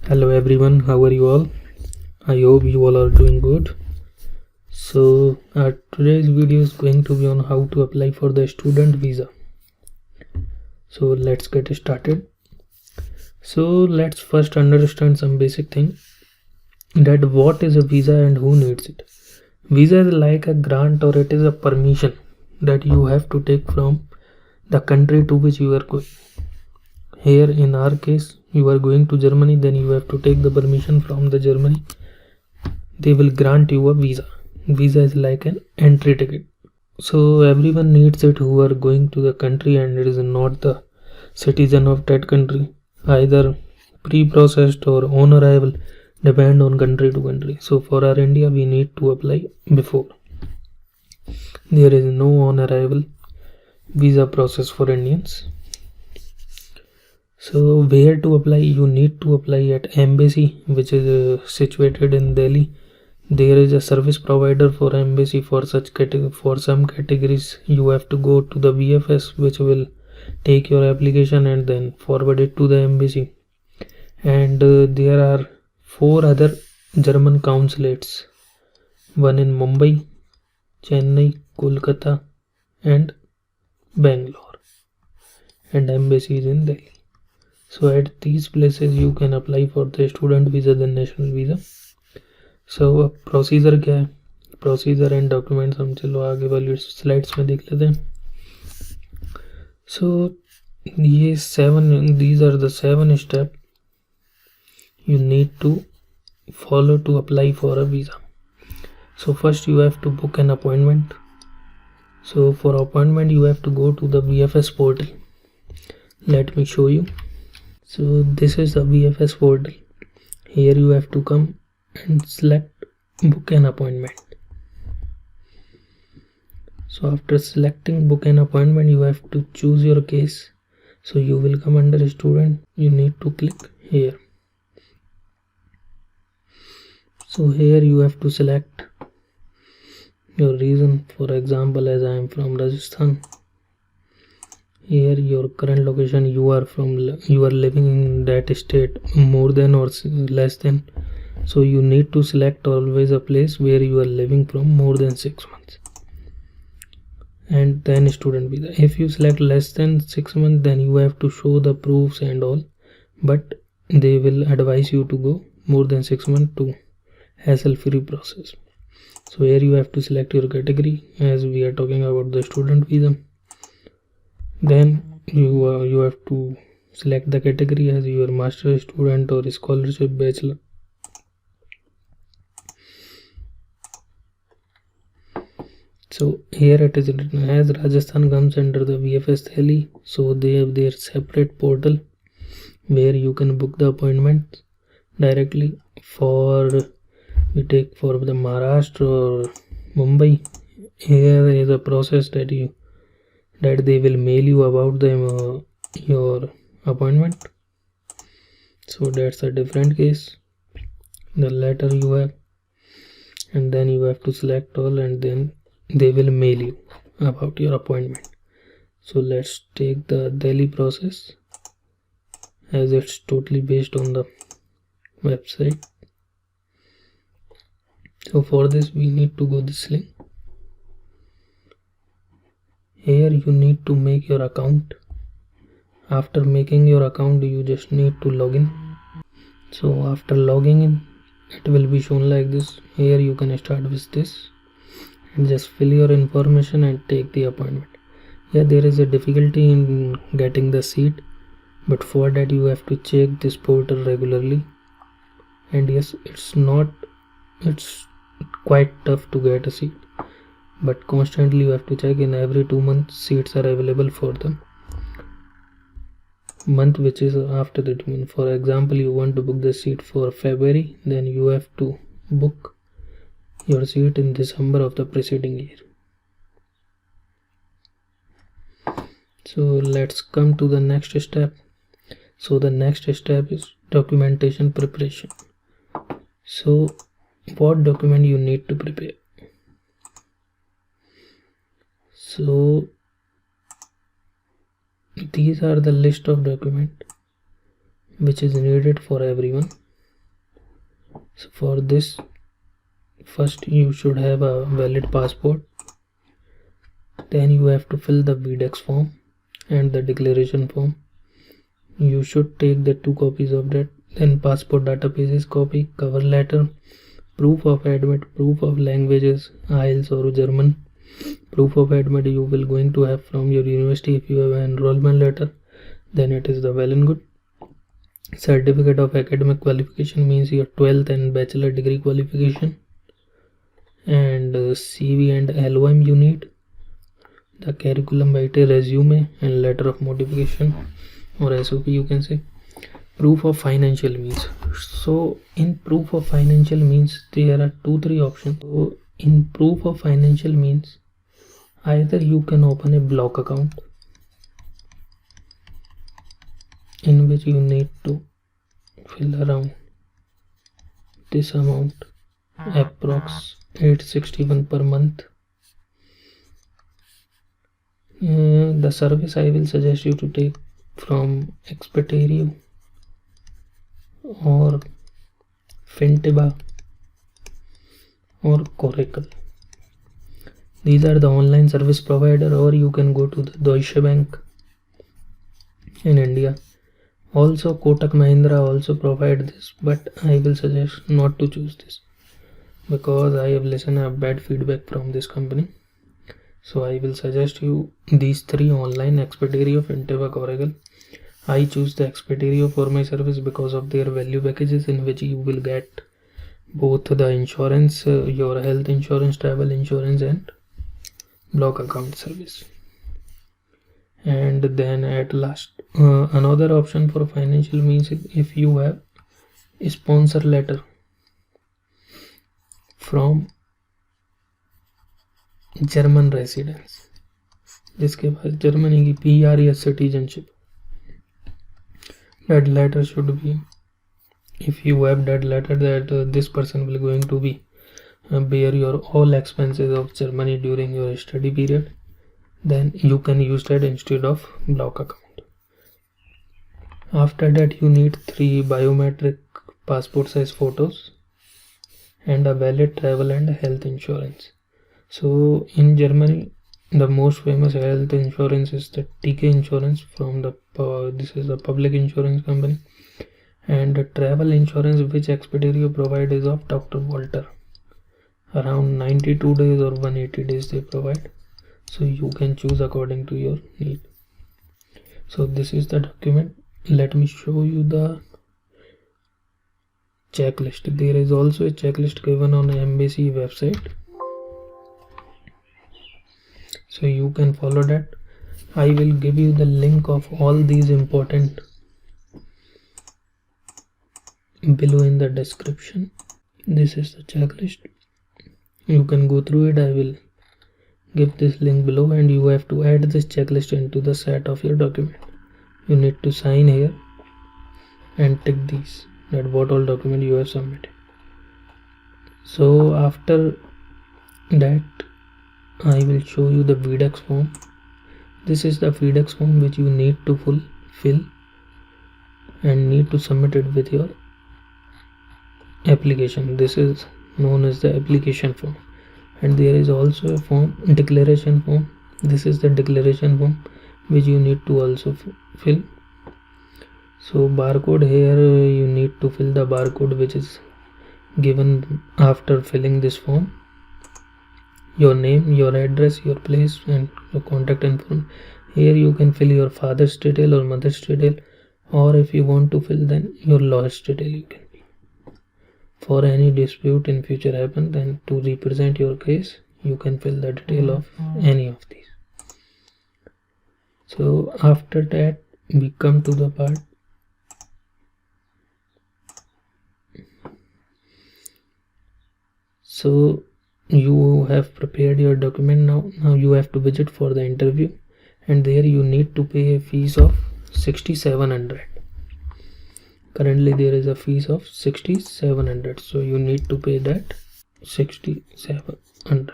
Hello everyone, how are you all? I hope you all are doing good. So today's video is going to be on how to apply for the student visa. So let's get started. So let's first understand some basic thing, that what is a visa and who needs it. Visa is like a grant, or it is a permission that you have to take from the country to which you are going. Here in our case, you are going to Germany, then you have to take the permission from the Germany. They will grant you a visa. Visa is like an entry ticket. So everyone needs it who are going to the country and it is not the citizen of that country. Either pre-processed or on arrival, depend on country to country. So for our India, we need to apply before. There is no on arrival visa process for Indians. So where to apply? You need to apply at embassy, which is situated in Delhi. There is a service provider for embassy. For some categories you have to go to the VFS, which will take your application and then forward it to the embassy. And there are 4 other German consulates, one in Mumbai, Chennai, Kolkata and Bangalore, and embassy is in Delhi. So at these places you can apply for the student visa, the national visa. So procedure क्या है, procedure and documents हम चलो आगे वाली slides में देख लेते हैं. सो ये 7, these are the 7 steps you need to follow to apply for a visa. So first you have to book an appointment. So for appointment you have to go to the VFS portal. Let me show you. So this is the VFS portal. Here you have to come and select book an appointment. So after selecting book an appointment, you have to choose your case. So you will come under student, you need to click here. So here you have to select your reason. For example, as I am from Rajasthan, here your current location, you are living in that state more than or less than. So you need to select always a place where you are living from more than 6 months, and then student visa. If you select less than 6 months, then you have to show the proofs and all, but they will advise you to go more than 6 months to hassle-free process. So here you have to select your category, as we are talking about the student visa. Then you have to select the category as your master student or scholarship bachelor. So here it is written as Rajasthan comes under the VFS Delhi. So they have their separate portal where you can book the appointment directly. For we take for the Maharashtra or Mumbai, here is a process that they will mail you about them your appointment. So that's a different case. The letter you have, and then you have to select all, and then they will mail you about your appointment. So let's take the Delhi process, as it's totally based on the website. So for this we need to go this link. Here you need to make your account. After making your account, you just need to log in. So after logging in, it will be shown like this. Here you can start with this and just fill your information and take the appointment. Yeah, there is a difficulty in getting the seat, but for that you have to check this portal regularly. And yes, it's quite tough to get a seat, but constantly you have to check. In every 2 months seats are available for them month which is after the 2 months. For example, you want to book the seat for February, then you have to book your seat in December of the preceding year. So let's come to the next step. So the next step is documentation preparation. So what document you need to prepare? So these are the list of documents which is needed for everyone. So for this, first you should have a valid passport. Then you have to fill the VDEX form and the declaration form. You should take the 2 copies of that. Then passport databases copy, cover letter, proof of admit, proof of languages, IELTS or German. Proof of admit you will going to have from your university. If you have an enrollment letter, then it is the well and good. Certificate of academic qualification means your 12th and bachelor degree qualification. And CV and LOM you need. The curriculum vitae, resume and letter of modification or SOP you can say. Proof of financial means. So in proof of financial means there are 2-3 options. So in proof of financial means either you can open a block account in which you need to fill around this amount, approx 861 per month. The service I will suggest you to take from Expeditio or Fintiba or Coracle. These are the online service provider, or you can go to the Deutsche Bank in India. Also Kotak Mahindra also provide this, but I will suggest not to choose this because I have listened a bad feedback from this company. So I will suggest you these 3 online: Expeditio, Fintiba, Coracle. I choose the Expeditio for my service because of their value packages in which you will get both the insurance, your health insurance, travel insurance and block account service. And then at last, another option for financial means if you have a sponsor letter from German residence जिसके पास Germany की PR या citizenship. That letter should be, if you have that letter that this person will going to be bear your all expenses of Germany during your study period, then you can use that instead of block account. After that you need 3 biometric passport size photos and a valid travel and health insurance. So in Germany, the most famous health insurance is the TK insurance from the this is a public insurance company, and the travel insurance which Expeditio provide is of Dr. Walter. Around 92 days or 180 days they provide, so you can choose according to your need. So this is the document. Let me show you the checklist. There is also a checklist given on embassy website, so you can follow that. I will give you the link of all these important below in the description. This is the checklist. You can go through it. I will give this link below, and you have to add this checklist into the set of your document. You need to sign here and tick these, that what all document you have submitted. So after that I will show you the VDEX form. This is the VDEX form which you need to fill and need to submit it with your application. This is known as the application form. And there is also a form, declaration form. This is the declaration form which you need to also fill. So barcode, here you need to fill the barcode which is given after filling this form. Your name, your address, your place and your contact information. Here you can fill your father's detail or mother's detail, or if you want to fill then your lawyer's detail you can. For any dispute in future happen, then to represent your case you can fill the detail of any of these. So after that we come to the part so you have prepared your document. Now you have to visit for the interview, and there you need to pay a fees of 6,700. Currently there is a fees of 6,700, so you need to pay that 6,700.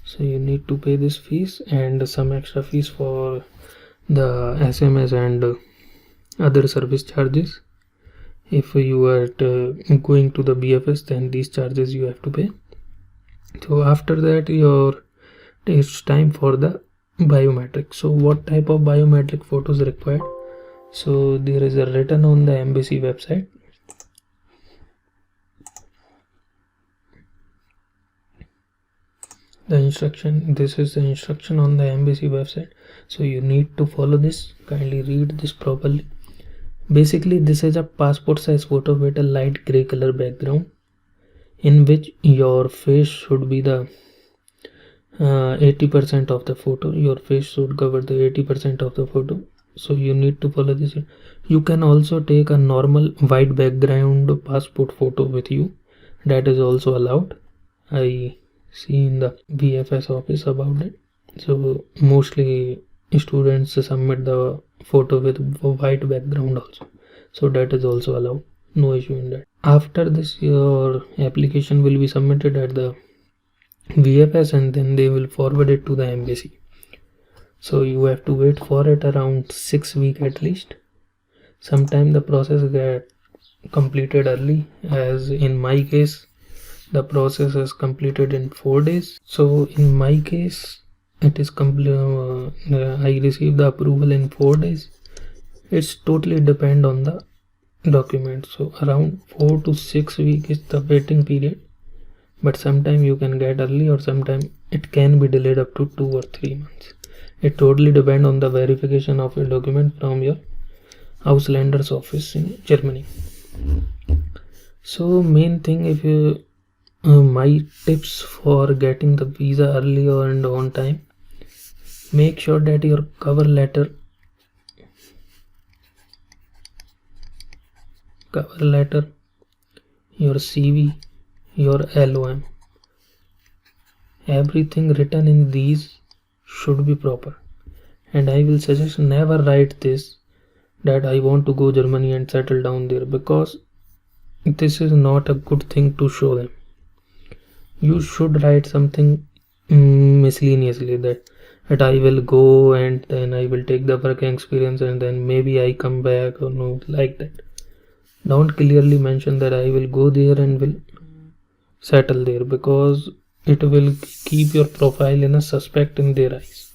So you need to pay this fees and some extra fees for the SMS and other service charges. if you are going to the BFS, then these charges you have to pay. So after that, it's time for the biometric. So what type of biometric photos required? So there is a written on the embassy website. The instruction, this is the instruction on the embassy website, so you need to follow this. Kindly read this properly. Basically, this is a passport size photo with a light gray color background in which your face should be the 80% of the photo. Your face should cover the 80% of the photo, so you need to follow this. You can also take a normal white background passport photo with you, that is also allowed. I see in the BFS office about it. So mostly students submit the photo with white background also, so that is also allowed, no issue in that. After this, your application will be submitted at the BFS and then they will forward it to the embassy. So you have to wait for it around 6 weeks at least. Sometime the process get completed early, as in my case the process is completed in 4 days. So in my case it is I received the approval in 4 days. It's totally depend on the document, so around 4 to 6 weeks is the waiting period, but sometime you can get early or sometime it can be delayed up to 2 or 3 months. It totally depend on the verification of your document from your Auslander's office in Germany. So main thing, if you my tips for getting the visa early and on time: make sure that your cover letter, your CV, your LOM, everything written in these should be proper. And I will suggest never write this that I want to go Germany and settle down there, because this is not a good thing to show them. You should write something miscellaneously, that I will go and then I will take the working experience and then maybe I come back, or no, like that. Don't clearly mention that I will go there and will settle there, because it will keep your profile in a suspect in their eyes.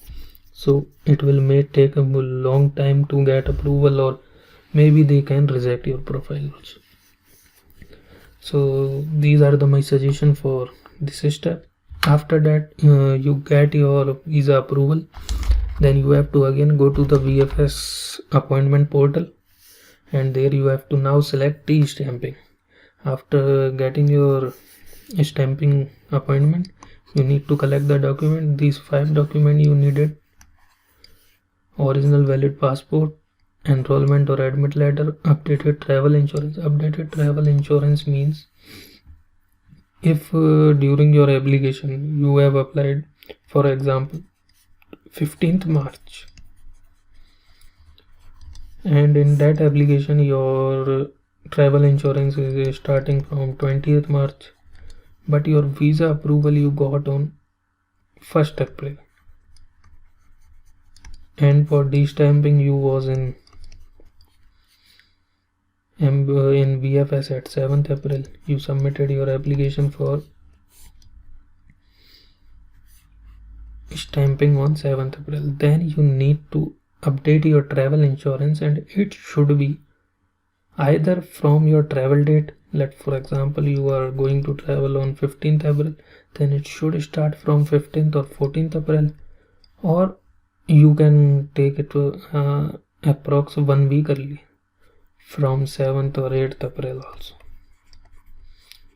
So it may take a long time to get approval, or maybe they can reject your profile also. So these are my suggestion for this step. After that, you get your visa approval, then you have to again go to the VFS appointment portal, and there you have to now select T-stamping. After getting your stamping appointment, you need to collect the document. These 5 documents you needed: original valid passport, enrollment or admit letter, updated travel insurance. Updated travel insurance means if during your application you have applied, for example, 15th March, and in that application your travel insurance is starting from 20th March, but your visa approval you got on 1st April, and for de-stamping you was in VFS at 7th April. You submitted your application for stamping on 7th April. Then you need to update your travel insurance, and it should be either from your travel date. Let, for example, you are going to travel on 15th April, then it should start from 15th or 14th April, or you can take it to approx 1 week early, from 7th or 8th April also.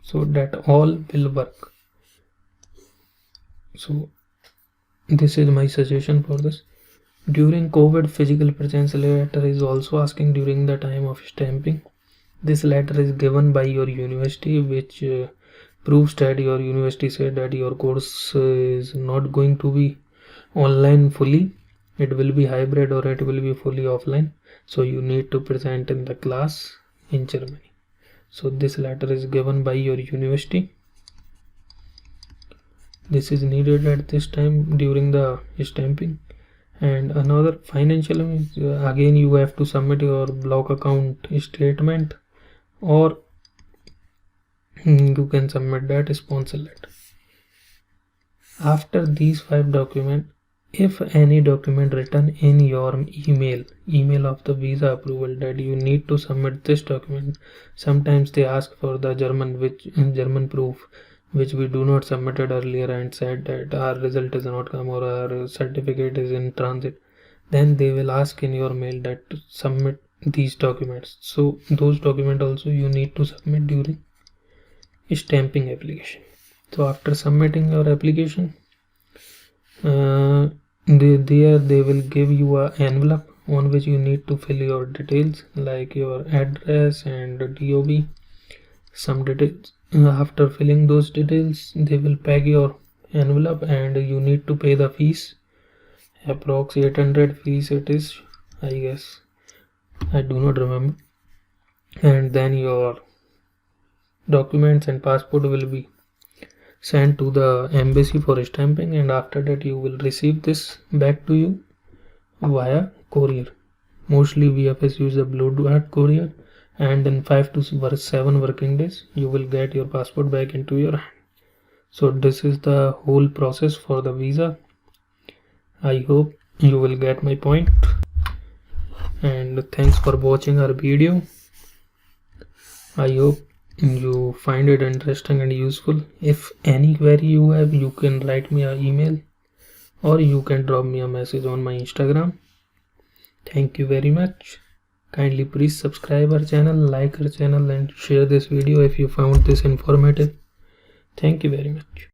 So that all will work. So this is my suggestion for this. During COVID, physical presence letter is also asking during the time of stamping. This letter is given by your university, which proves that your university said that your course is not going to be online fully. It will be hybrid or it will be fully offline. So you need to present in the class in Germany. So this letter is given by your university. This is needed at this time during the stamping. And another financial, again you have to submit your block account statement or you can submit that sponsor letter. After these 5 documents, if any document written in your email of the visa approval that you need to submit this document, sometimes they ask for the German proof which we do not submitted earlier and said that our result is not come or our certificate is in transit, then they will ask in your mail that to submit these documents. So those documents also you need to submit during stamping application. So after submitting your application, they will give you an envelope on which you need to fill your details like your address and DOB, some details. After filling those details, they will pack your envelope and you need to pay the fees. Approx 800 fees it is, I guess. I do not remember. And then your documents and passport will be sent to the embassy for stamping, and after that you will receive this back to you via courier. Mostly VFS use the Blue Dart courier, and in 5 to 7 working days you will get your passport back into your hand. So this is the whole process for the visa. I hope you will get my point, and thanks for watching our video. I hope you find it interesting and useful. If any query you have, you can write me an email or you can drop me a message on my Instagram. Thank you very much. Kindly please subscribe our channel, like our channel and share this video if you found this informative. Thank you very much.